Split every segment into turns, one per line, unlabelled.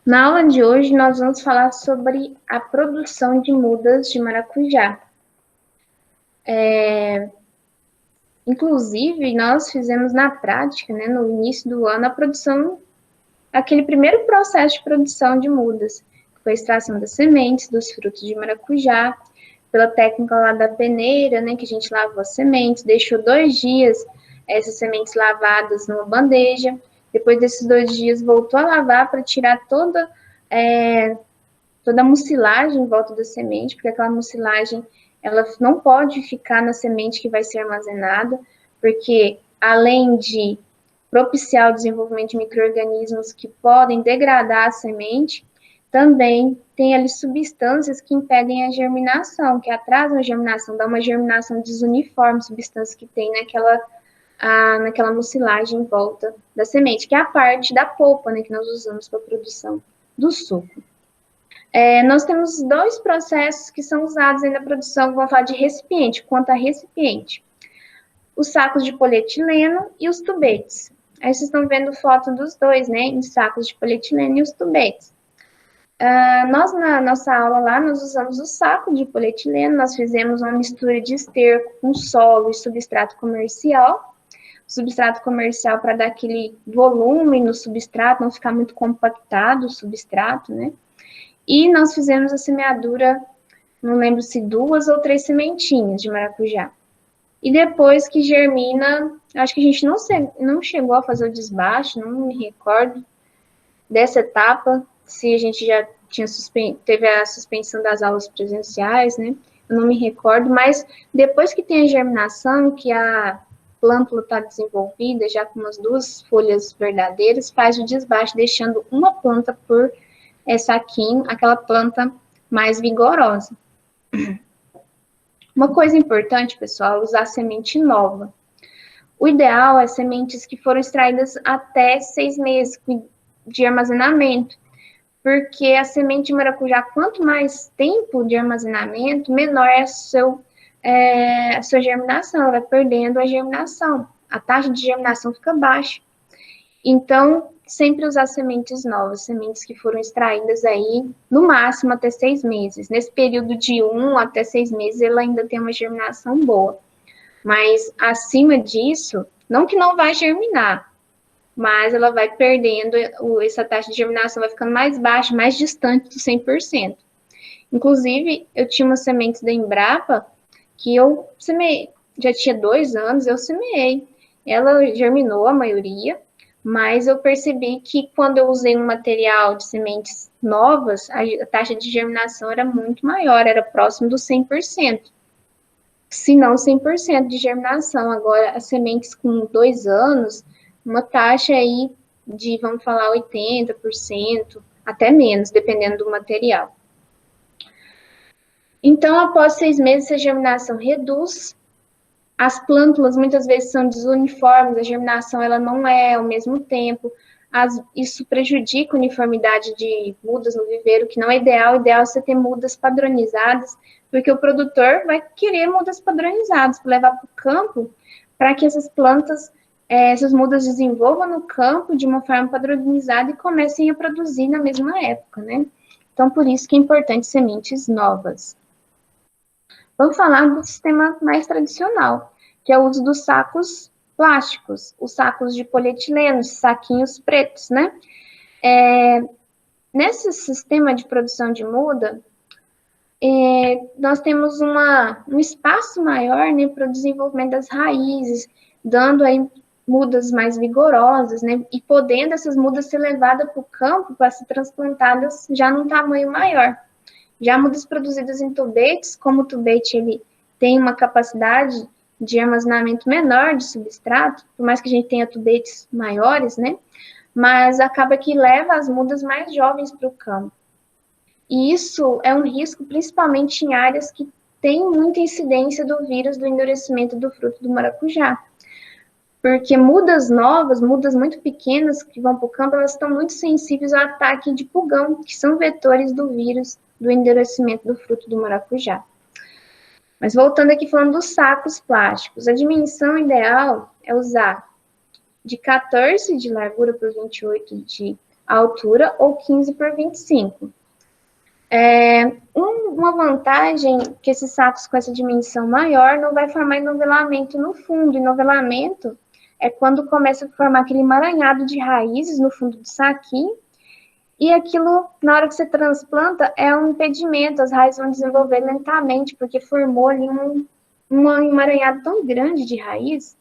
Na aula de hoje, nós vamos falar sobre a produção de mudas de maracujá. Inclusive, nós fizemos na prática, né, no início do ano, a produção, aquele primeiro processo de produção de mudas, que foi a extração das sementes, dos frutos de maracujá, pela técnica lá da peneira, né, que a gente lavou as sementes, deixou 2 dias essas sementes lavadas numa bandeja, depois desses 2 dias voltou a lavar para tirar toda a mucilagem em volta da semente, porque aquela mucilagem ela não pode ficar na semente que vai ser armazenada, porque além de propiciar o desenvolvimento de micro-organismos que podem degradar a semente, também tem ali substâncias que impedem a germinação, que atrasam a germinação, dá uma germinação desuniforme, substâncias que tem naquela mucilagem em volta da semente, que é a parte da polpa, né, que nós usamos para a produção do suco. Nós temos 2 processos que são usados aí na produção, vamos falar de recipiente, quanto a recipiente. Os sacos de polietileno e os tubetes. Aí vocês estão vendo foto dos dois, né, em sacos de polietileno e os tubetes. Nós, na nossa aula lá, nós usamos o saco de polietileno, nós fizemos uma mistura de esterco com solo e substrato comercial. Substrato comercial para dar aquele volume no substrato, não ficar muito compactado o substrato, né? E nós fizemos a semeadura, não lembro se 2 ou 3 sementinhas de maracujá. E depois que germina, acho que a gente não chegou a fazer o desbaste, não me recordo dessa etapa, se a gente já teve a suspensão das aulas presenciais, né? Eu não me recordo, mas depois que tem a germinação, que a plântula está desenvolvida, já com umas 2 folhas verdadeiras, faz o desbaste, deixando uma planta por saquinho, aquela planta mais vigorosa. Uma coisa importante, pessoal, é usar semente nova. O ideal é sementes que foram extraídas até 6 meses de armazenamento, porque a semente de maracujá, quanto mais tempo de armazenamento, menor é a sua germinação, ela vai perdendo a germinação. A taxa de germinação fica baixa. Então, sempre usar sementes novas, sementes que foram extraídas aí, no máximo, até 6 meses. Nesse período de 1 até 6 meses, ela ainda tem uma germinação boa. Mas, acima disso, não que não vai germinar, mas ela vai perdendo, essa taxa de germinação vai ficando mais baixa, mais distante do 100%. Inclusive, eu tinha umas sementes da Embrapa, que eu semeei, já tinha 2 anos, eu semeei. Ela germinou, a maioria, mas eu percebi que quando eu usei um material de sementes novas, a taxa de germinação era muito maior, era próximo do 100%, se não 100% de germinação. Agora, as sementes com 2 anos, uma taxa aí de, vamos falar, 80%, até menos, dependendo do material. Então, após 6 meses, a germinação reduz. As plântulas muitas vezes são desuniformes, a germinação ela não é ao mesmo tempo. Isso prejudica a uniformidade de mudas no viveiro, que não é ideal. O ideal é você ter mudas padronizadas, porque o produtor vai querer mudas padronizadas para levar para o campo, para que essas plantas, essas mudas desenvolvam no campo de uma forma padronizada e comecem a produzir na mesma época, né? Então, por isso que é importante sementes novas. Vamos falar do sistema mais tradicional, que é o uso dos sacos plásticos, os sacos de polietileno, os saquinhos pretos, né? Nesse sistema de produção de muda, nós temos um espaço maior, né, para o desenvolvimento das raízes, dando aí mudas mais vigorosas, né, e podendo essas mudas ser levadas para o campo para ser transplantadas já num tamanho maior. Já mudas produzidas em tubetes, como o tubete ele tem uma capacidade de armazenamento menor de substrato, por mais que a gente tenha tubetes maiores, né? Mas acaba que leva as mudas mais jovens para o campo. E isso é um risco, principalmente em áreas que tem muita incidência do vírus do endurecimento do fruto do maracujá. Porque mudas novas, mudas muito pequenas que vão para o campo, elas estão muito sensíveis ao ataque de pulgão, que são vetores do vírus do endurecimento do fruto do maracujá. Mas voltando aqui falando dos sacos plásticos, a dimensão ideal é usar de 14 de largura por 28 de a altura, ou 15 por 25. Uma vantagem que esses sacos com essa dimensão maior não vai formar enovelamento no fundo. Enovelamento é quando começa a formar aquele emaranhado de raízes no fundo do saquinho, e aquilo, na hora que você transplanta, é um impedimento, as raízes vão desenvolver lentamente, porque formou ali um emaranhado tão grande de raiz.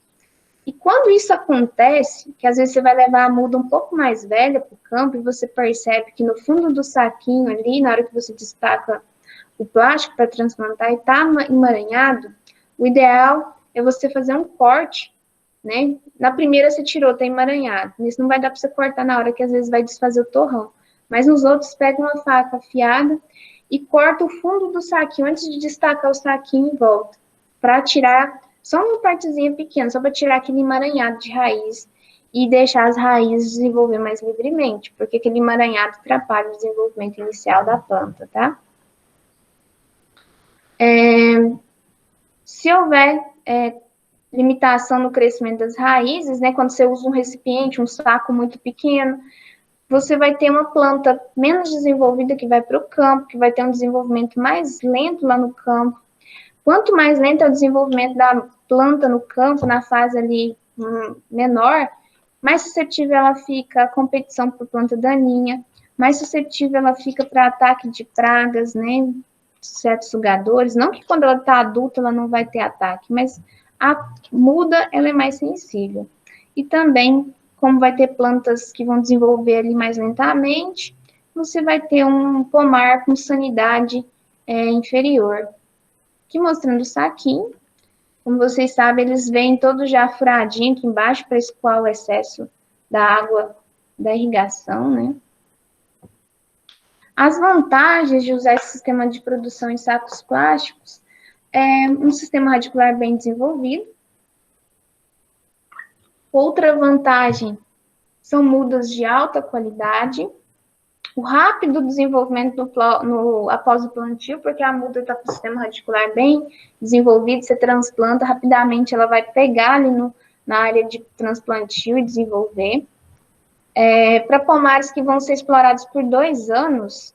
E quando isso acontece, que às vezes você vai levar a muda um pouco mais velha para o campo, e você percebe que no fundo do saquinho ali, na hora que você destaca o plástico para transplantar e está emaranhado, o ideal é você fazer um corte, né? Na primeira você tirou, tá emaranhado. Isso não vai dar para você cortar na hora que às vezes vai desfazer o torrão. Mas nos outros, pega uma faca afiada e corta o fundo do saquinho antes de destacar o saquinho em volta, para tirar só uma partezinha pequena, só para tirar aquele emaranhado de raiz e deixar as raízes desenvolver mais livremente, porque aquele emaranhado atrapalha o desenvolvimento inicial da planta, tá? Se houver limitação no crescimento das raízes, né, quando você usa um recipiente, um saco muito pequeno, você vai ter uma planta menos desenvolvida que vai para o campo, que vai ter um desenvolvimento mais lento lá no campo. Quanto mais lento é o desenvolvimento da planta no campo, na fase ali menor, mais suscetível ela fica à competição por planta daninha, mais suscetível ela fica para ataque de pragas, né, certos sugadores. Não que quando ela está adulta ela não vai ter ataque, mas a muda ela é mais sensível. E também, como vai ter plantas que vão desenvolver ali mais lentamente, você vai ter um pomar com sanidade inferior. Aqui mostrando o saquinho. Como vocês sabem, eles vêm todos já furadinho aqui embaixo para escoar o excesso da água da irrigação, né? As vantagens de usar esse sistema de produção em sacos plásticos é um sistema radicular bem desenvolvido. Outra vantagem são mudas de alta qualidade, o rápido desenvolvimento após o plantio, porque a muda está com o sistema radicular bem desenvolvido, você transplanta rapidamente, ela vai pegar ali na área de transplantio e desenvolver. Para pomares que vão ser explorados por 2 anos,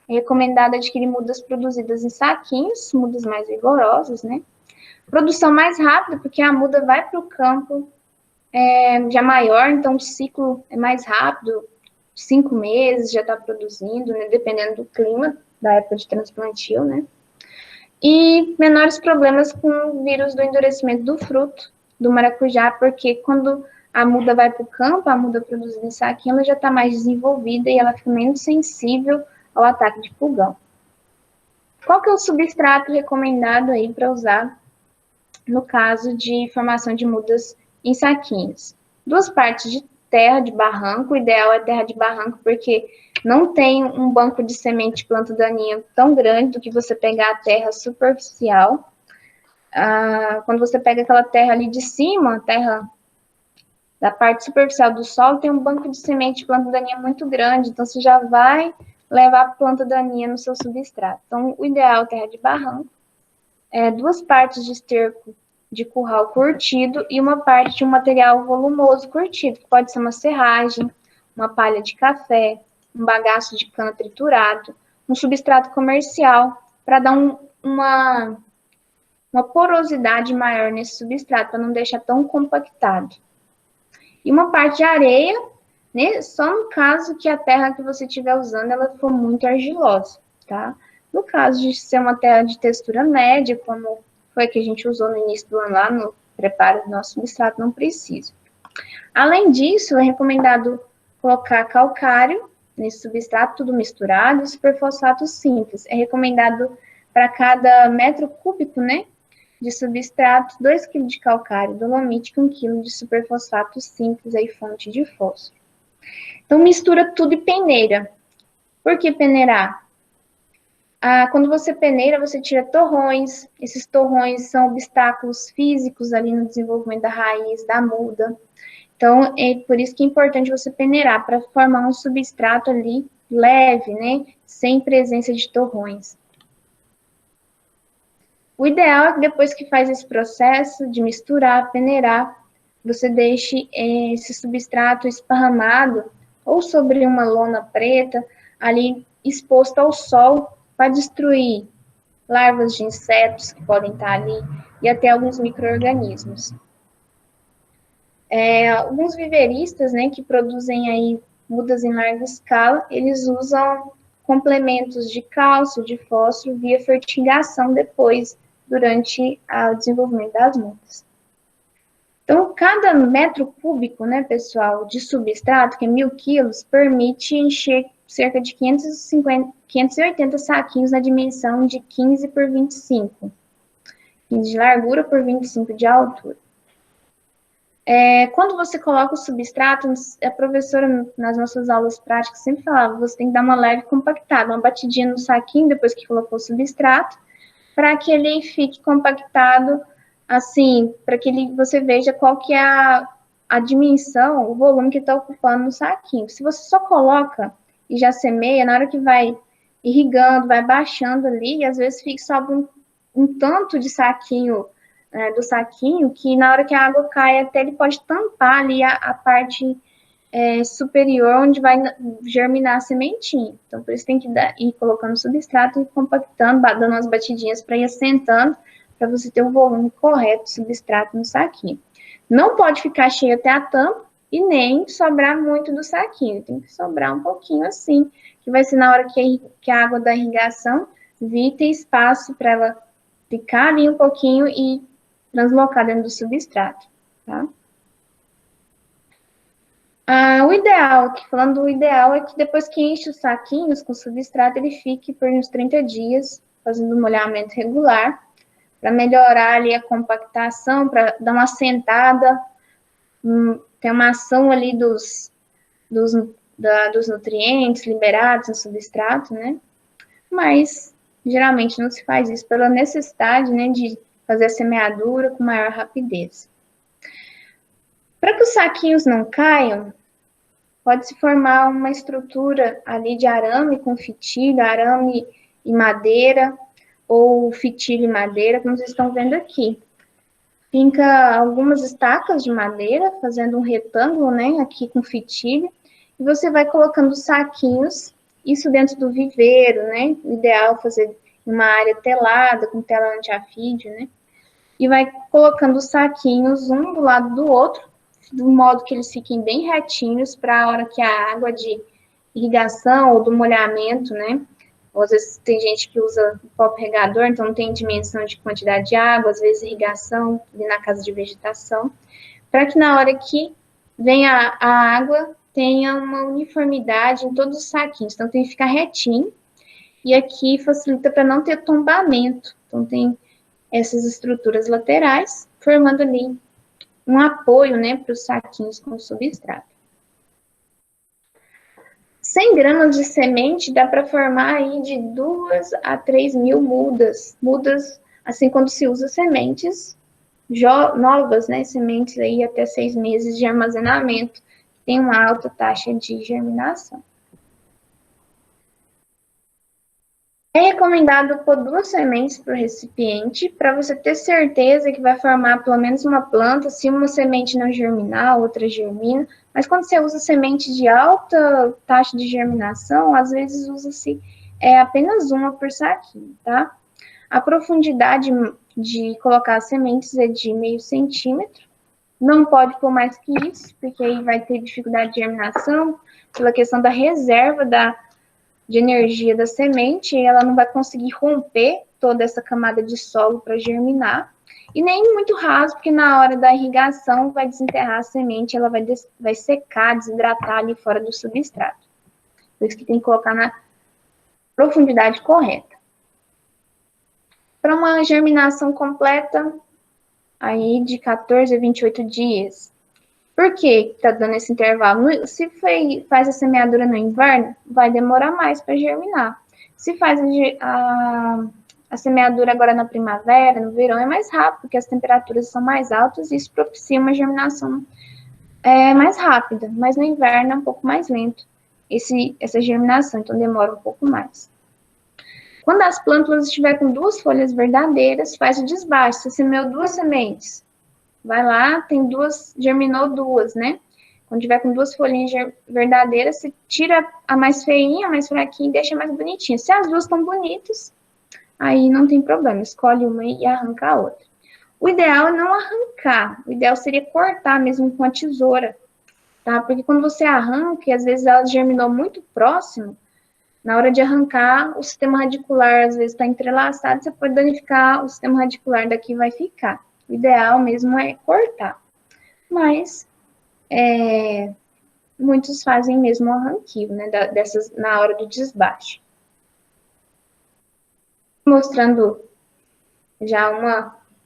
é recomendado adquirir mudas produzidas em saquinhos, mudas mais vigorosas, né? Produção mais rápida, porque a muda vai para o campo já maior, então o ciclo é mais rápido, 5 meses já está produzindo, né, dependendo do clima da época de transplantio, né? E menores problemas com o vírus do endurecimento do fruto do maracujá, porque quando a muda vai para o campo, a muda produzida em saquinho, ela já está mais desenvolvida e ela fica menos sensível ao ataque de pulgão. Qual que é o substrato recomendado aí para usar no caso de formação de mudas em saquinhos? 2 partes de terra de barranco, o ideal é terra de barranco, porque não tem um banco de semente de planta daninha tão grande do que você pegar a terra superficial. Quando você pega aquela terra ali de cima, a terra da parte superficial do solo, tem um banco de semente de planta daninha muito grande, então você já vai levar a planta daninha no seu substrato. Então, o ideal é terra de barranco, 2 partes de esterco de curral curtido e uma parte de um material volumoso curtido, que pode ser uma serragem, uma palha de café, um bagaço de cana triturado, um substrato comercial, para dar uma porosidade maior nesse substrato, para não deixar tão compactado. E uma parte de areia, né, só no caso que a terra que você estiver usando ela for muito argilosa, tá? No caso de ser uma terra de textura média, como foi a que a gente usou no início do ano lá no preparo do nosso substrato, não precisa. Além disso, é recomendado colocar calcário nesse substrato, tudo misturado, e superfosfato simples. É recomendado para cada metro cúbico, né, de substrato, 2 kg de calcário dolomítico e 1 kg de superfosfato simples, aí fonte de fósforo. Então, mistura tudo e peneira. Por que peneirar? Quando você peneira, você tira torrões. Esses torrões são obstáculos físicos ali no desenvolvimento da raiz, da muda. Então, é por isso que é importante você peneirar, para formar um substrato ali leve, né? Sem presença de torrões. O ideal é que depois que faz esse processo de misturar, peneirar, você deixe esse substrato esparramado ou sobre uma lona preta, ali exposto ao sol, para destruir larvas de insetos que podem estar ali e até alguns micro-organismos. Alguns viveristas, né, que produzem aí mudas em larga escala, eles usam complementos de cálcio, de fósforo, via fertigação depois, durante o desenvolvimento das mudas. Então, cada metro cúbico, né, pessoal, de substrato, que é 1.000 quilos, permite encher cerca de 580 saquinhos na dimensão de 15 por 25, 15 de largura por 25 de altura. Quando você coloca o substrato, a professora, nas nossas aulas práticas, sempre falava, você tem que dar uma leve compactada, uma batidinha no saquinho, depois que colocou o substrato, para que ele fique compactado, assim, para que você veja qual que é a dimensão, o volume que está ocupando no saquinho. Se você só coloca e já semeia, na hora que vai irrigando, vai baixando ali, às vezes sobra um tanto de saquinho, do saquinho, que na hora que a água cai, até ele pode tampar ali a parte superior, onde vai germinar a sementinha. Então, por isso tem que ir colocando substrato e compactando, dando umas batidinhas para ir assentando, para você ter o volume correto de substrato no saquinho. Não pode ficar cheio até a tampa e nem sobrar muito do saquinho. Tem que sobrar um pouquinho assim, que vai ser na hora que a água da irrigação vir ter espaço para ela ficar ali um pouquinho e translocar dentro do substrato, tá? O ideal, falando do ideal, é que depois que enche os saquinhos com substrato, ele fique por uns 30 dias, fazendo um molhamento regular, para melhorar ali a compactação, para dar uma assentada, ter uma ação ali dos nutrientes liberados no substrato, né? Mas, geralmente, não se faz isso pela necessidade, né, de fazer a semeadura com maior rapidez. Para que os saquinhos não caiam, pode-se formar uma estrutura ali de arame com fitilho, arame e madeira, ou fitilho e madeira, como vocês estão vendo aqui. Finca algumas estacas de madeira, fazendo um retângulo, né, aqui com fitilho, e você vai colocando saquinhos, isso dentro do viveiro, né, o ideal é fazer uma área telada, com tela anti-afídeo, né, e vai colocando os saquinhos um do lado do outro, do modo que eles fiquem bem retinhos, para a hora que a água de irrigação ou do molhamento, né, ou às vezes tem gente que usa copo regador, então não tem dimensão de quantidade de água, às vezes irrigação ali na casa de vegetação, para que na hora que vem a água tenha uma uniformidade em todos os saquinhos, então tem que ficar retinho, e aqui facilita para não ter tombamento, então tem essas estruturas laterais, formando ali um apoio, né, para os saquinhos com substrato. 100 gramas de semente dá para formar aí de 2 a 3 mil mudas. Mudas, assim, quando se usa sementes novas, né, sementes aí até 6 meses de armazenamento, tem uma alta taxa de germinação. É recomendado pôr 2 sementes por recipiente, para você ter certeza que vai formar pelo menos uma planta, se uma semente não germinar, outra germina. Mas quando você usa semente de alta taxa de germinação, às vezes usa-se apenas uma por saquinho, tá? A profundidade de colocar as sementes é de meio centímetro. Não pode pôr mais que isso, porque aí vai ter dificuldade de germinação, pela questão da reserva de energia da semente, ela não vai conseguir romper toda essa camada de solo para germinar, e nem muito raso, porque na hora da irrigação vai desenterrar a semente, ela vai secar, desidratar ali fora do substrato. Por isso que tem que colocar na profundidade correta. Para uma germinação completa, aí de 14 a 28 dias. Por que está dando esse intervalo? Se faz a semeadura no inverno, vai demorar mais para germinar. Se faz a semeadura agora na primavera, no verão, é mais rápido, porque as temperaturas são mais altas e isso propicia uma germinação mais rápida. Mas no inverno é um pouco mais lento essa germinação, então demora um pouco mais. Quando as plântulas estiver com 2 folhas verdadeiras, faz o desbaste. Você semeou 2 sementes. Vai lá, tem 2, germinou 2, né? Quando tiver com duas folhinhas verdadeiras, você tira a mais feinha, a mais fraquinha e deixa mais bonitinha. Se as duas estão bonitas, aí não tem problema, escolhe uma e arranca a outra. O ideal é não arrancar, o ideal seria cortar mesmo com a tesoura, tá? Porque quando você arranca, e às vezes ela germinou muito próximo, na hora de arrancar, o sistema radicular às vezes está entrelaçado, você pode danificar o sistema radicular daqui vai ficar. O ideal mesmo é cortar. Mas muitos fazem mesmo o arranquio, né, dessas na hora do desbaste. Mostrando já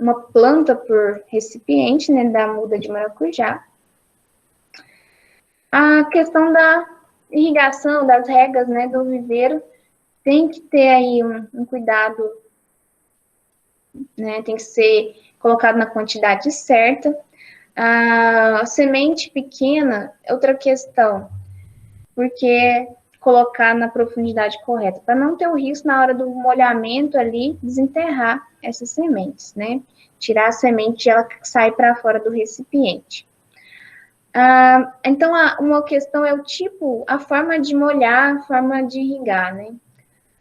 uma planta por recipiente, né, da muda de maracujá. A questão da irrigação, das regas, né, do viveiro, tem que ter aí um cuidado, né, tem que ser colocado na quantidade certa. A semente pequena é outra questão, porque colocar na profundidade correta, para não ter o risco na hora do molhamento ali, desenterrar essas sementes, né? Tirar a semente e ela sai para fora do recipiente. Então, uma questão é o tipo, a forma de molhar, a forma de irrigar, né?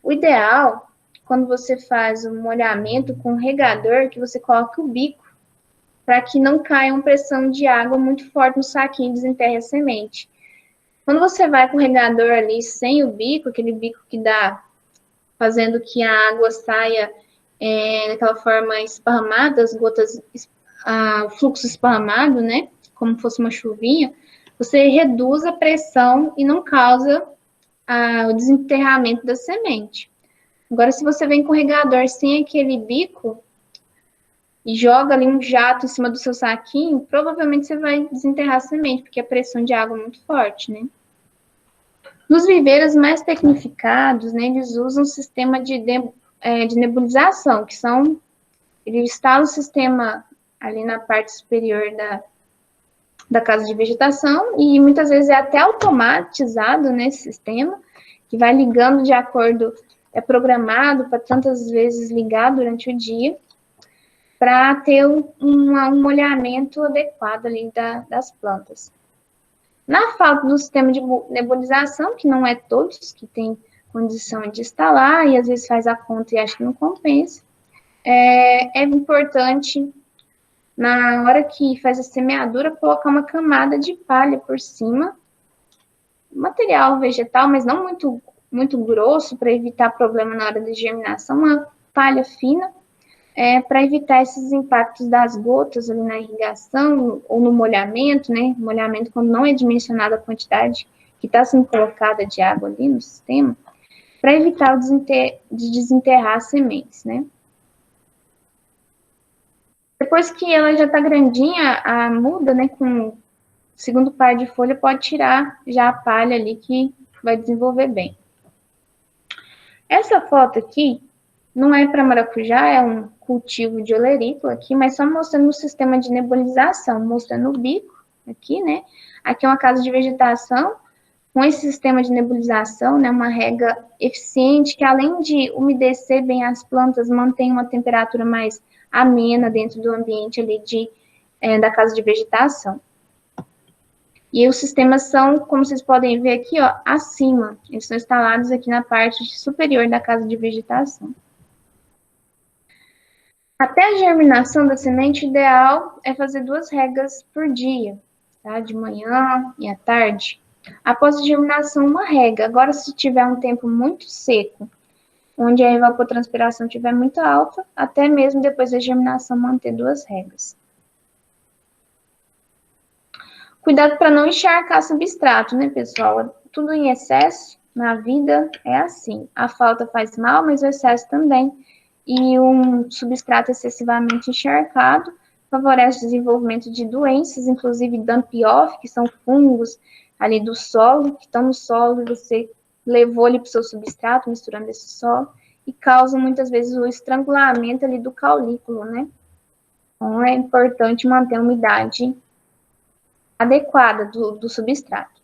O ideal, quando você faz o molhamento com regador, que você coloque o bico, para que não caia uma pressão de água muito forte no saquinho e desenterre a semente. Quando você vai com o regador ali sem o bico, aquele bico que dá, fazendo que a água saia daquela forma esparramada, as gotas, o fluxo esparramado, né? Como fosse uma chuvinha, você reduz a pressão e não causa o desenterramento da semente. Agora, se você vem com o regador sem aquele bico, e joga ali um jato em cima do seu saquinho, provavelmente você vai desenterrar a semente, porque a pressão de água é muito forte, né? Nos viveiros mais tecnificados, né, eles usam um sistema de nebulização, que são, ele instala o sistema ali na parte superior da casa de vegetação, e muitas vezes é até automatizado, né, esse sistema, que vai ligando de acordo, é programado para tantas vezes ligar durante o dia, para ter um molhamento adequado ali das plantas. Na falta do sistema de nebulização, que não é todos que têm condição de instalar, e às vezes faz a conta e acha que não compensa, é importante, na hora que faz a semeadura, colocar uma camada de palha por cima, material vegetal, mas não muito grosso, para evitar problema na hora de germinação, uma palha fina, para evitar esses impactos das gotas ali na irrigação ou no molhamento, né? Molhamento quando não é dimensionada a quantidade que está sendo colocada de água ali no sistema, para evitar de desenterrar as sementes, né? Depois que ela já está grandinha, a muda, né, com o segundo par de folha, pode tirar já a palha ali que vai desenvolver bem. Essa foto aqui não é para maracujá, é um cultivo de olerícola aqui, mas só mostrando o sistema de nebulização, mostrando o bico aqui, né? Aqui é uma casa de vegetação com esse sistema de nebulização, né? Uma rega eficiente que, além de umedecer bem as plantas, mantém uma temperatura mais amena dentro do ambiente ali da casa de vegetação. E os sistemas são, como vocês podem ver aqui, ó, acima. Eles são instalados aqui na parte superior da casa de vegetação. Até a germinação da semente, o ideal é fazer 2 regas por dia, tá? De manhã e à tarde. Após a germinação, 1 rega. Agora, se tiver um tempo muito seco, onde a evapotranspiração estiver muito alta, até mesmo depois da germinação, manter 2 regas. Cuidado para não encharcar substrato, né, pessoal? Tudo em excesso na vida é assim. A falta faz mal, mas o excesso também. E um substrato excessivamente encharcado favorece o desenvolvimento de doenças, inclusive dump-off, que são fungos ali do solo, que estão no solo e você levou ali para o seu substrato, misturando esse solo, e causam muitas vezes o estrangulamento ali do caulículo, né? Então, é importante manter a umidade adequada do substrato.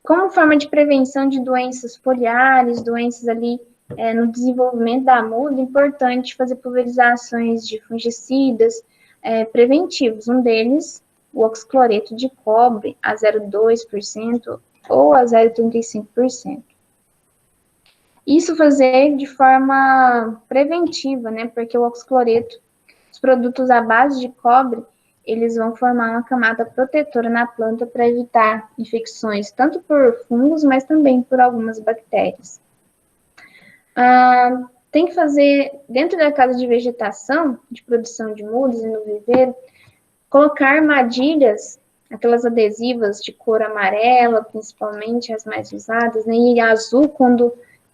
Como forma de prevenção de doenças foliares, doenças ali no desenvolvimento da muda, é importante fazer pulverizações de fungicidas preventivos. Um deles, o oxicloreto de cobre a 0,2% ou a 0,35%. Isso fazer de forma preventiva, né? Porque o oxicloreto, os produtos à base de cobre, eles vão formar uma camada protetora na planta para evitar infecções, tanto por fungos, mas também por algumas bactérias. Tem que fazer, dentro da casa de vegetação, de produção de mudas e no viveiro, colocar armadilhas, aquelas adesivas de cor amarela, principalmente as mais usadas, né, e azul, quando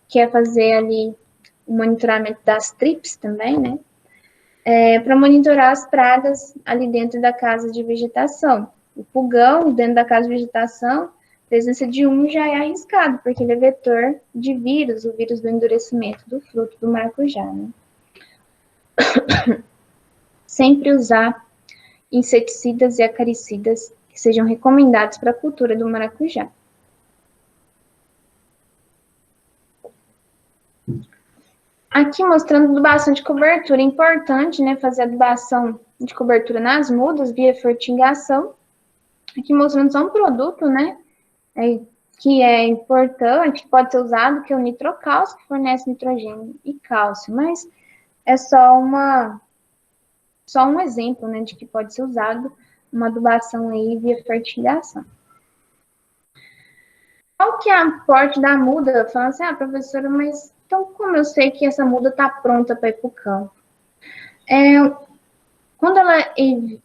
quer fazer ali o monitoramento das trips também, né, para monitorar as pragas ali dentro da casa de vegetação. O pulgão, dentro da casa de vegetação, a presença de um já é arriscado, porque ele é vetor de vírus, o vírus do endurecimento do fruto do maracujá, né. Sempre usar inseticidas e acaricidas que sejam recomendados para a cultura do maracujá. Aqui mostrando adubação de cobertura. É importante, né, fazer adubação de cobertura nas mudas via fertigação. Aqui mostrando só um produto, né, que é importante, pode ser usado, que é o nitrocálcio, que fornece nitrogênio e cálcio, mas é só um exemplo, né, de que pode ser usado uma adubação aí via fertigação. Qual que é a aporte da muda? Falando assim, professora, mas então como eu sei que essa muda está pronta para ir para o campo? Quando ela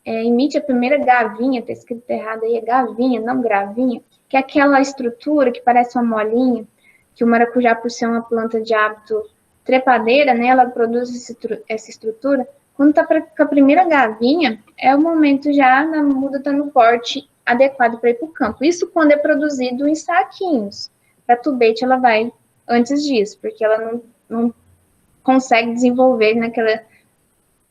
emite a primeira gavinha, está escrito errado aí, é gavinha, não gravinha, que é aquela estrutura que parece uma molinha, que o maracujá, por ser uma planta de hábito trepadeira, né, ela produz essa estrutura. Quando está com a primeira gavinha, é o momento já da muda estar no porte adequado para ir para o campo. Isso quando é produzido em saquinhos. Para tubete, ela vai antes disso, porque ela não consegue desenvolver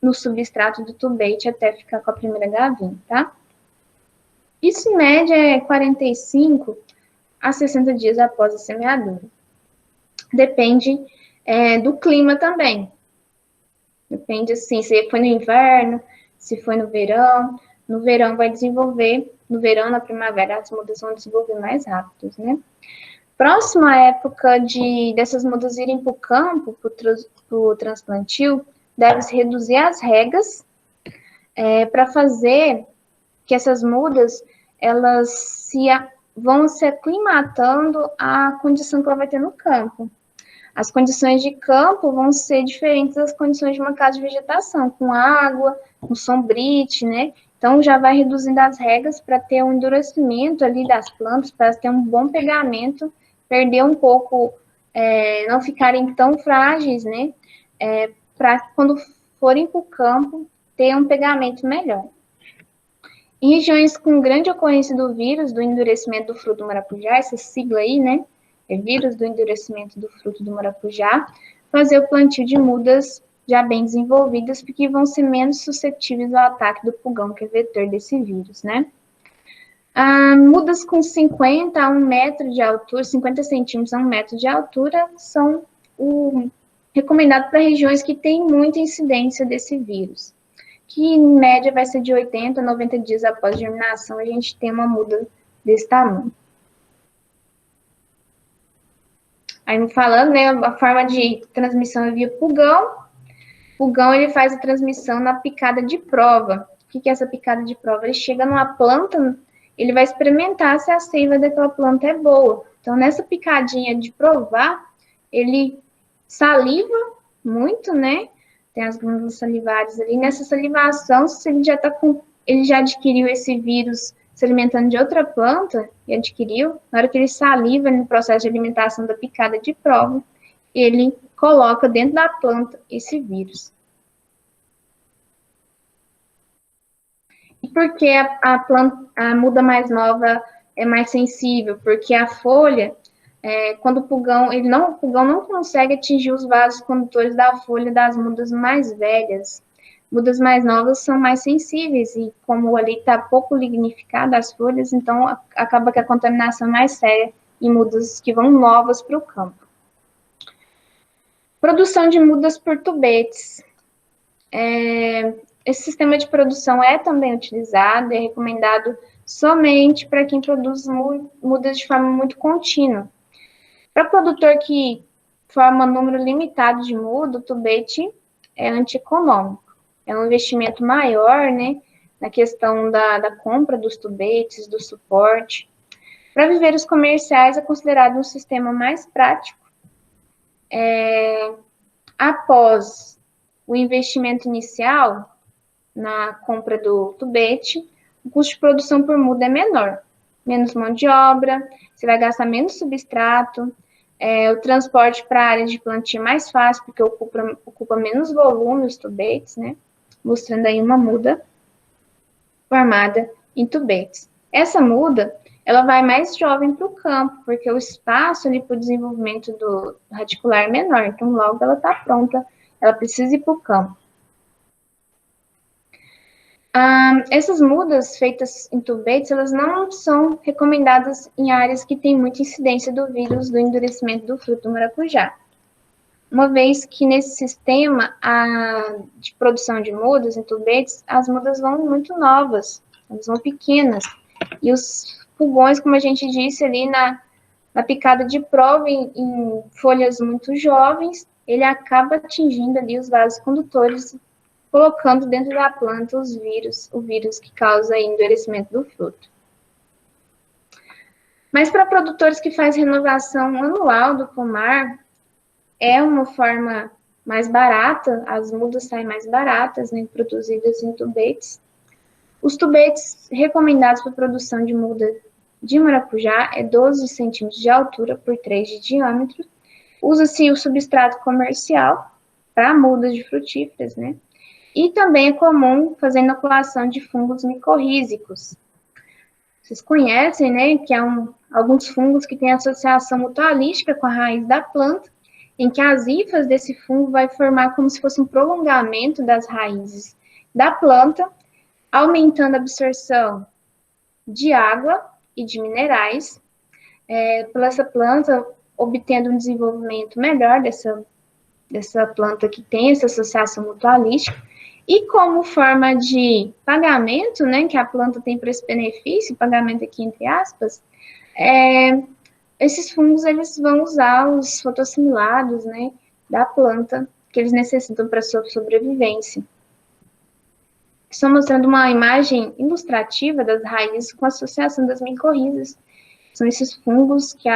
no substrato do tubete até ficar com a primeira gavinha, tá? Isso, em média, é 45 a 60 dias após a semeadura. Depende do clima também. Depende, assim, se foi no inverno, se foi no verão. No verão vai desenvolver, no verão, na primavera, as mudas vão desenvolver mais rápido, né? Próxima época dessas mudas irem para o campo, para o transplantio, deve-se reduzir as regas para fazer que essas mudas, elas vão se aclimatando à condição que ela vai ter no campo. As condições de campo vão ser diferentes das condições de uma casa de vegetação, com água, com sombrite, né? Então, já vai reduzindo as regas para ter um endurecimento ali das plantas, para ter um bom pegamento, perder um pouco, não ficarem tão frágeis, né? Para quando forem para o campo, ter um pegamento melhor. Em regiões com grande ocorrência do vírus do endurecimento do fruto do maracujá, essa sigla aí, né? É vírus do endurecimento do fruto do maracujá, fazer o plantio de mudas já bem desenvolvidas, porque vão ser menos suscetíveis ao ataque do pulgão, que é vetor desse vírus, né? Mudas com 50 a 1 metro de altura, 50 centímetros a 1 metro de altura, são recomendados para regiões que têm muita incidência desse vírus, que em média vai ser de 80 a 90 dias após a germinação, a gente tem uma muda desse tamanho. Aí, falando, né, a forma de transmissão é via pulgão. O pulgão, ele faz a transmissão na picada de prova. O que é essa picada de prova? Ele chega numa planta, ele vai experimentar se a seiva daquela planta é boa. Então, nessa picadinha de provar, ele saliva muito, né? Tem as glândulas salivares ali. Nessa salivação, se ele já adquiriu esse vírus se alimentando de outra planta e adquiriu, na hora que ele saliva no processo de alimentação da picada de prova, ele coloca dentro da planta esse vírus. E por que a muda mais nova é mais sensível? Porque a folha, quando o pulgão não consegue atingir os vasos condutores da folha das mudas mais velhas. Mudas mais novas são mais sensíveis e como ali está pouco lignificada as folhas, então acaba que a contaminação é mais séria em mudas que vão novas para o campo. Produção de mudas por tubetes. esse sistema de produção é também utilizado, é recomendado somente para quem produz mudas de forma muito contínua. Para produtor que forma um número limitado de muda, o tubete é antieconômico. É um investimento maior, né, na questão da compra dos tubetes, do suporte. Para viveiros comerciais, é considerado um sistema mais prático. Após o investimento inicial na compra do tubete, o custo de produção por muda é menor. Menos mão de obra, você vai gastar menos substrato, o transporte para a área de plantio é mais fácil, porque ocupa menos volume os tubetes, né? Mostrando aí uma muda formada em tubetes. Essa muda, ela vai mais jovem para o campo, porque o espaço ali para o desenvolvimento do radicular é menor, então logo ela está pronta, ela precisa ir para o campo. Essas mudas feitas em tubetes, elas não são recomendadas em áreas que têm muita incidência do vírus do endurecimento do fruto do maracujá. Uma vez que nesse sistema de produção de mudas em tubetes, as mudas vão muito novas, elas vão pequenas. E os pulgões, como a gente disse ali na picada de prova em folhas muito jovens, ele acaba atingindo ali os vasos condutores, colocando dentro da planta o vírus que causa endurecimento do fruto. Mas para produtores que fazem renovação anual do pomar, é uma forma mais barata, as mudas saem mais baratas, né, produzidas em tubetes. Os tubetes recomendados para produção de muda de maracujá é 12 centímetros de altura por 3 de diâmetro. Usa-se o substrato comercial para mudas de frutíferas, né? E também é comum fazer inoculação de fungos micorrízicos. Vocês conhecem, né, que alguns fungos que têm associação mutualística com a raiz da planta, em que as hifas desse fungo vai formar como se fosse um prolongamento das raízes da planta, aumentando a absorção de água e de minerais, pela essa planta, obtendo um desenvolvimento melhor dessa planta que tem essa associação mutualística. E como forma de pagamento, né, que a planta tem para esse benefício, pagamento aqui entre aspas, esses fungos eles vão usar os fotossimilados, né, da planta que eles necessitam para sua sobrevivência. Estou mostrando uma imagem ilustrativa das raízes com associação das micorrizas. São esses fungos que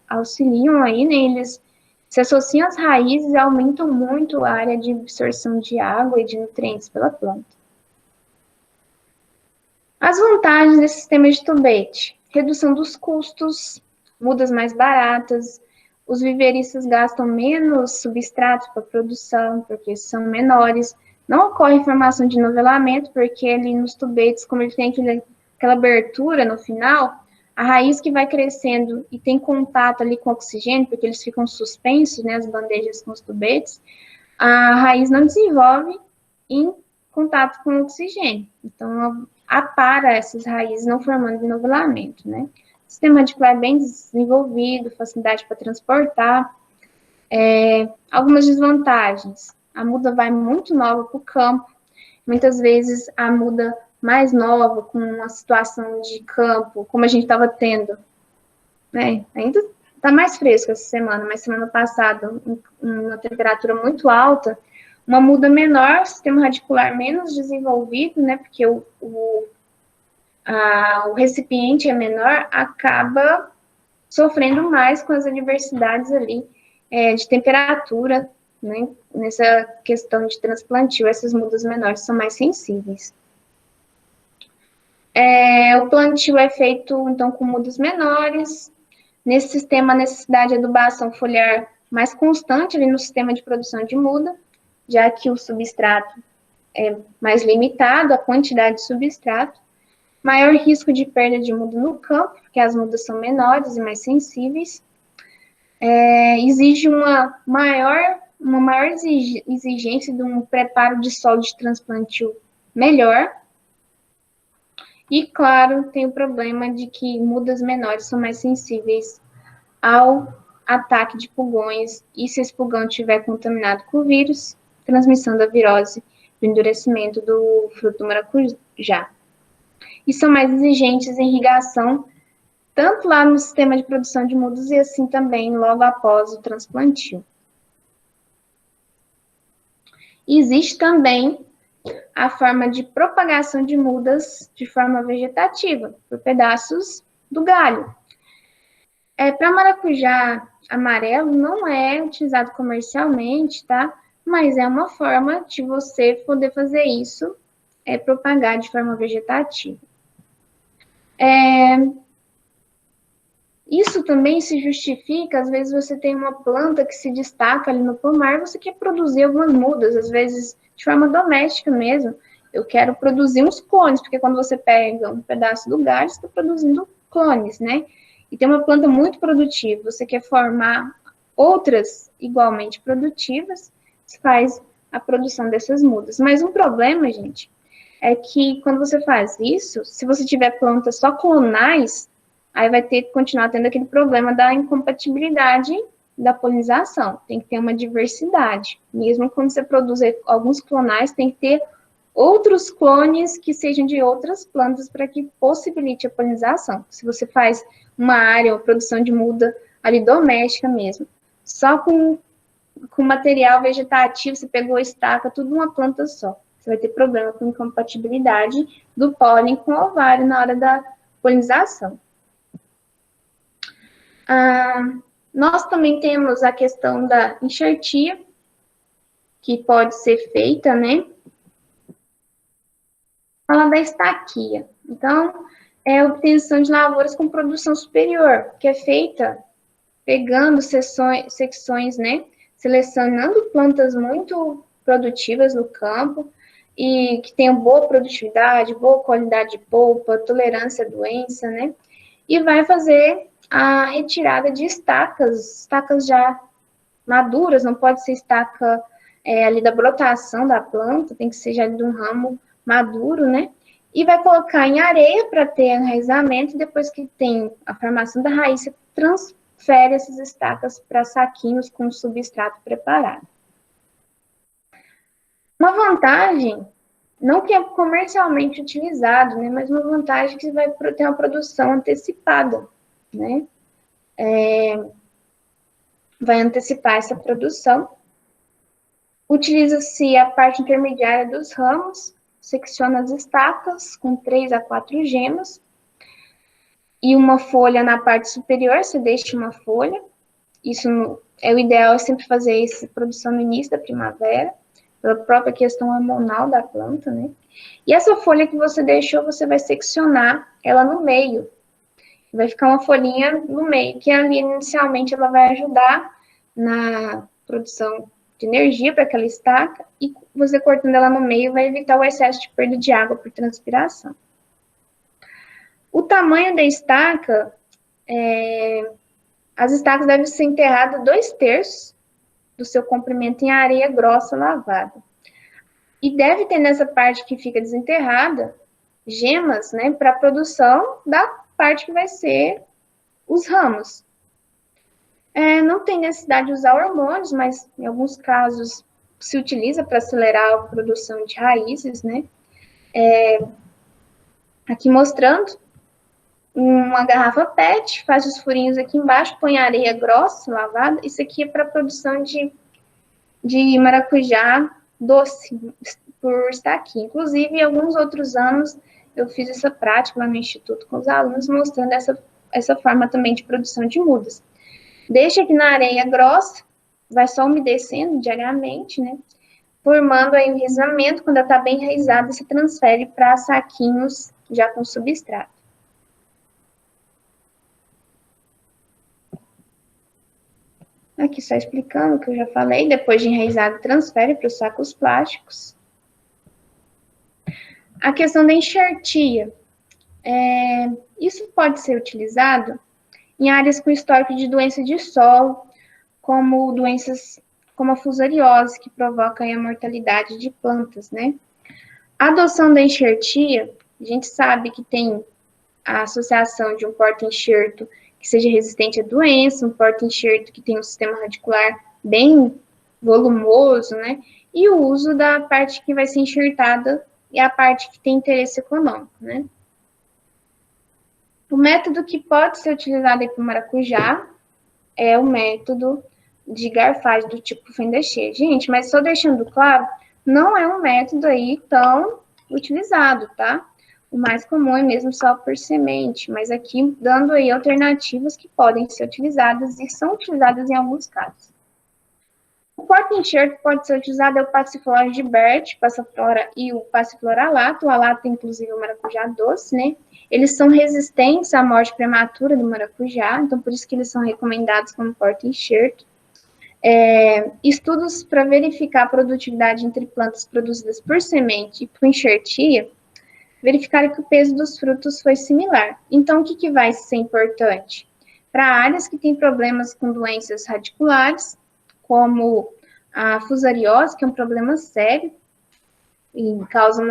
auxiliam aí, né, eles se associam às raízes e aumentam muito a área de absorção de água e de nutrientes pela planta. As vantagens desse sistema de tubete: redução dos custos, mudas mais baratas, os viveiristas gastam menos substrato para a produção, porque são menores, não ocorre formação de novelamento, porque ali nos tubetes, como ele tem aquela abertura no final, a raiz que vai crescendo e tem contato ali com o oxigênio, porque eles ficam suspensos, né, as bandejas com os tubetes, a raiz não desenvolve em contato com o oxigênio. Então, apara essas raízes, não formando novelamento, né. O sistema radicular bem desenvolvido, facilidade para transportar. Algumas desvantagens: a muda vai muito nova para o campo, muitas vezes a muda mais nova, com uma situação de campo, como a gente estava tendo, né? Ainda está mais fresco essa semana, mas semana passada, uma temperatura muito alta, uma muda menor, sistema radicular menos desenvolvido, né? Porque o recipiente é menor, acaba sofrendo mais com as adversidades ali de temperatura, né? Nessa questão de transplantio, essas mudas menores são mais sensíveis. O plantio é feito, então, com mudas menores. Nesse sistema, a necessidade de adubação foliar mais constante ali no sistema de produção de muda, já que o substrato é mais limitado, a quantidade de substrato. Maior risco de perda de muda no campo, porque as mudas são menores e mais sensíveis. Exige uma maior exigência de um preparo de solo de transplantio melhor. E, claro, tem o problema de que mudas menores são mais sensíveis ao ataque de pulgões, e se esse pulgão estiver contaminado com o vírus, transmissão da virose do endurecimento do fruto do maracujá. E são mais exigentes em irrigação, tanto lá no sistema de produção de mudas e assim também logo após o transplantio. Existe também a forma de propagação de mudas de forma vegetativa, por pedaços do galho. Para maracujá amarelo, não é utilizado comercialmente, tá? Mas é uma forma de você poder fazer isso, propagar de forma vegetativa. Isso também se justifica, às vezes você tem uma planta que se destaca ali no pomar, você quer produzir algumas mudas, às vezes de forma doméstica mesmo. Eu quero produzir uns clones, porque quando você pega um pedaço do galho, você está produzindo clones, né? E tem uma planta muito produtiva, você quer formar outras igualmente produtivas, você faz a produção dessas mudas. Mas um problema, gente, é que quando você faz isso, se você tiver plantas só clonais, aí vai ter que continuar tendo aquele problema da incompatibilidade da polinização. Tem que ter uma diversidade. Mesmo quando você produz alguns clonais, tem que ter outros clones que sejam de outras plantas para que possibilite a polinização. Se você faz uma área ou produção de muda ali doméstica mesmo, só com material vegetativo, você pegou estaca, tudo numa planta só. Você vai ter problema com incompatibilidade do pólen com o ovário na hora da polinização. Nós também temos a questão da enxertia, que pode ser feita, né? Fala da estaquia. Então, é a obtenção de lavouras com produção superior, que é feita pegando secções, né? Selecionando plantas muito produtivas no campo e que tenham boa produtividade, boa qualidade de polpa, tolerância à doença, né? E vai fazer a retirada de estacas já maduras, não pode ser estaca ali da brotação da planta, tem que ser já de um ramo maduro, né? E vai colocar em areia para ter enraizamento, e depois que tem a formação da raiz, você transfere essas estacas para saquinhos com substrato preparado. Uma vantagem, não que é comercialmente utilizado, né, mas uma vantagem é que você vai ter uma produção antecipada, né? Vai antecipar essa produção. Utiliza-se a parte intermediária dos ramos, secciona as estacas com 3 a 4 gemas e uma folha na parte superior, você deixa uma folha. Isso é o ideal, é sempre fazer essa produção no início da primavera, pela própria questão hormonal da planta, né? E essa folha que você deixou, você vai seccionar ela no meio. Vai ficar uma folhinha no meio, que ali inicialmente ela vai ajudar na produção de energia para aquela estaca, e você cortando ela no meio vai evitar o excesso de perda de água por transpiração. O tamanho da estaca, as estacas devem ser enterradas 2/3 do seu comprimento em areia grossa lavada. E deve ter nessa parte que fica desenterrada gemas, né, para a produção da parte que vai ser os ramos. Não tem necessidade de usar hormônios, mas em alguns casos se utiliza para acelerar a produção de raízes, né? Aqui mostrando uma garrafa PET, faz os furinhos aqui embaixo, põe areia grossa, lavada. Isso aqui é para produção de maracujá doce, por estar aqui. Inclusive, em alguns outros anos, eu fiz essa prática lá no Instituto com os alunos, mostrando essa forma também de produção de mudas. Deixa aqui na areia grossa, vai só umedecendo diariamente, né? Formando aí o enraizamento. Quando ela está bem enraizada, se transfere para saquinhos já com substrato. Aqui só explicando o que eu já falei. Depois de enraizado, transfere para os sacos plásticos. A questão da enxertia. Isso pode ser utilizado em áreas com histórico de doença de solo, como doenças como a fusariose, que provoca a mortalidade de plantas, né? A adoção da enxertia, a gente sabe que tem a associação de um porta-enxerto que seja resistente à doença, um porta-enxerto que tenha um sistema radicular bem volumoso, né? e o uso da parte que vai ser enxertada e a parte que tem interesse econômico, né? O método que pode ser utilizado para o maracujá é o método de garfagem do tipo fendecher. Gente, mas só deixando claro, não é um método aí tão utilizado, tá? O mais comum é mesmo só por semente, mas aqui dando aí alternativas que podem ser utilizadas e são utilizadas em alguns casos. O porta-enxerto pode ser utilizado é o Passiflora gibberti, Passiflora e o Passiflora alato. O alato, inclusive, é o maracujá doce, né? Eles são resistentes à morte prematura do maracujá, então por isso que eles são recomendados como porta-enxerto. Estudos para verificar a produtividade entre plantas produzidas por semente e por enxertia verificaram que o peso dos frutos foi similar. Então, o que vai ser importante? Para áreas que têm problemas com doenças radiculares, como a fusariose, que é um problema sério e causa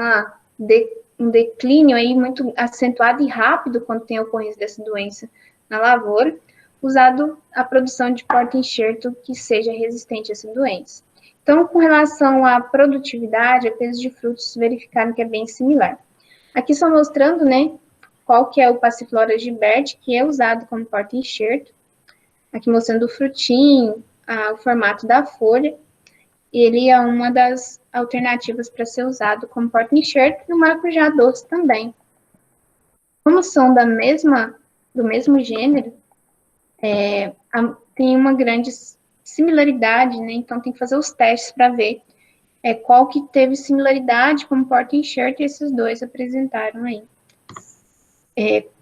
um declínio aí muito acentuado e rápido quando tem a ocorrência dessa doença na lavoura, usado a produção de porta-enxerto que seja resistente a essa doença. Então, com relação à produtividade, a peso de frutos, verificaram que é bem similar. Aqui só mostrando, né, qual que é o Passiflora gibberti, que é usado como porta-enxerto. Aqui mostrando o frutinho, o formato da folha. Ele é uma das alternativas para ser usado como porta-enxerto e o maracujá doce também. Como são do mesmo gênero, tem uma grande similaridade, né? Então tem que fazer os testes para ver qual que teve similaridade como porta-enxerto e esses dois apresentaram aí.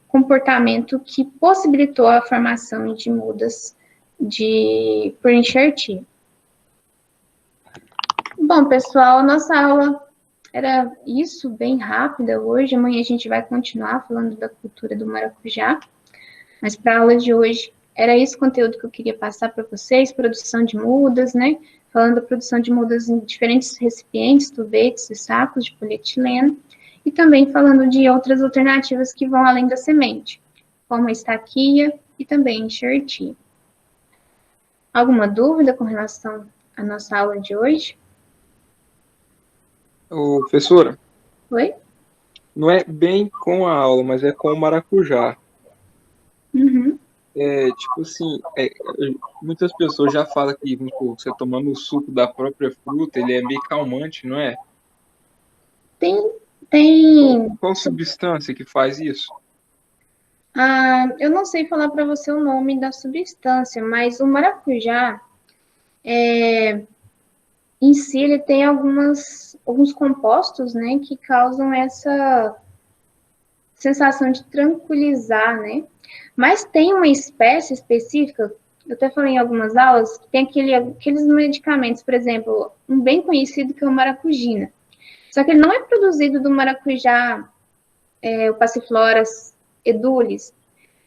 Comportamento que possibilitou a formação de mudas por enxertia. Bom, pessoal, nossa aula era isso, bem rápida hoje. Amanhã a gente vai continuar falando da cultura do maracujá. Mas para a aula de hoje, era esse conteúdo que eu queria passar para vocês, produção de mudas, né? Falando da produção de mudas em diferentes recipientes, tubetes e sacos de polietileno. E também falando de outras alternativas que vão além da semente, como a estaquia e também a enxertia. Alguma dúvida com relação à nossa aula de hoje?
Ô, professora,
Oi?
não é bem com a aula, mas é com o maracujá.
Uhum.
Tipo assim, muitas pessoas já falam que vamos supor, você tomando o suco da própria fruta, ele é meio calmante, não é? Qual substância que faz isso?
Eu não sei falar para você o nome da substância, mas o maracujá, em si, ele tem alguns compostos, né, que causam essa sensação de tranquilizar, né? Mas tem uma espécie específica, eu até falei em algumas aulas, que tem aqueles medicamentos, por exemplo, um bem conhecido que é o maracujina. Só que ele não é produzido do maracujá, o Passiflora edulis.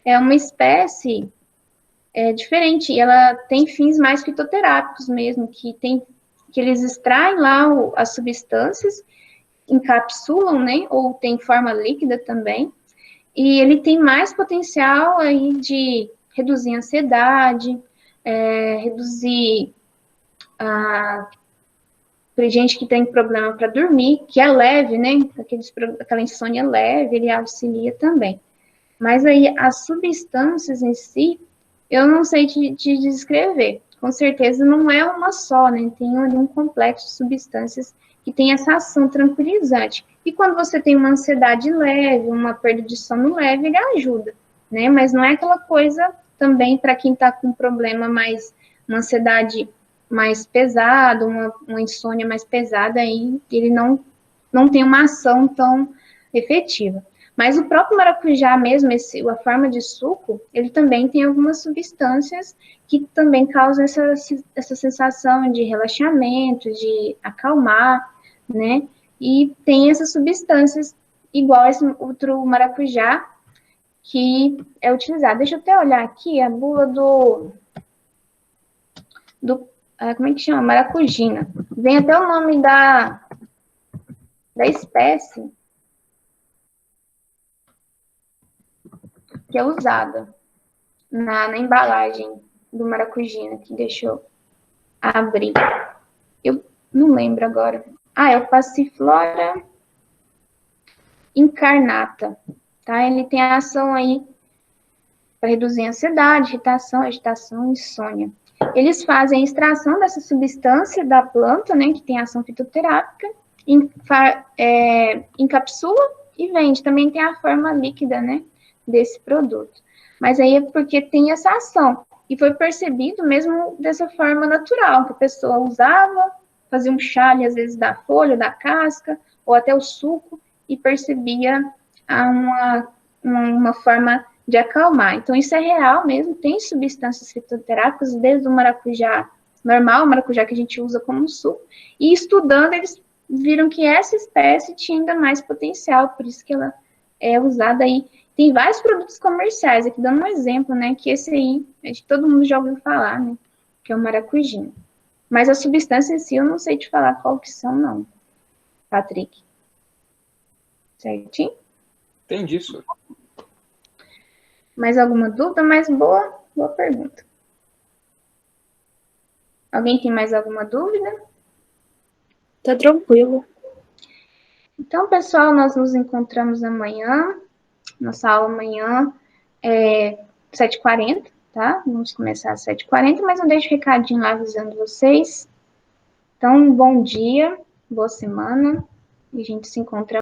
É uma espécie diferente, e ela tem fins mais fitoterápicos mesmo, que eles extraem lá as substâncias, encapsulam, né, ou tem forma líquida também, e ele tem mais potencial aí de reduzir a ansiedade, reduzir para gente que tem problema para dormir, que é leve, né, aquela insônia leve, ele auxilia também. Mas aí as substâncias em si, eu não sei te descrever. Com certeza não é uma só, né? Tem ali um complexo de substâncias que tem essa ação tranquilizante. E quando você tem uma ansiedade leve, uma perda de sono leve, ele ajuda, né? Mas não é aquela coisa também para quem está com um problema mais, uma ansiedade mais pesada, uma insônia mais pesada, aí ele não tem uma ação tão efetiva. Mas o próprio maracujá mesmo, a forma de suco, ele também tem algumas substâncias que também causam essa sensação de relaxamento, de acalmar, né? E tem essas substâncias, igual esse outro maracujá, que é utilizado. Deixa eu até olhar aqui a bula como é que chama? Maracujina. Vem até o nome da espécie que é usada na embalagem do maracujina, que deixou abrir. não lembro agora. É o Passiflora incarnata, tá? Ele tem a ação aí para reduzir a ansiedade, irritação, agitação e insônia. Eles fazem a extração dessa substância da planta, né, que tem ação fitoterápica, encapsula e vende. Também tem a forma líquida, né, desse produto. Mas aí é porque tem essa ação. E foi percebido mesmo dessa forma natural, que a pessoa usava, fazia um chá, ali, às vezes, da folha, da casca, ou até o suco, e percebia uma forma de acalmar. Então, isso é real mesmo, tem substâncias fitoterápicas, desde o maracujá normal, o maracujá que a gente usa como suco, e estudando, eles viram que essa espécie tinha ainda mais potencial, por isso que ela é usada aí. Tem vários produtos comerciais, aqui dando um exemplo, né, que esse aí, todo mundo já ouviu falar, né, que é o maracujinho. Mas a substância em si, eu não sei te falar qual que são, não, Patrick. Certinho?
Entendi isso.
Mais alguma dúvida? Mais boa pergunta. Alguém tem mais alguma dúvida?
Tá tranquilo.
Então, pessoal, nós nos encontramos amanhã. Nossa aula amanhã é 7h40, tá? Vamos começar às 7h40, mas eu deixo o recadinho lá avisando vocês. Então, bom dia, boa semana, e a gente se encontra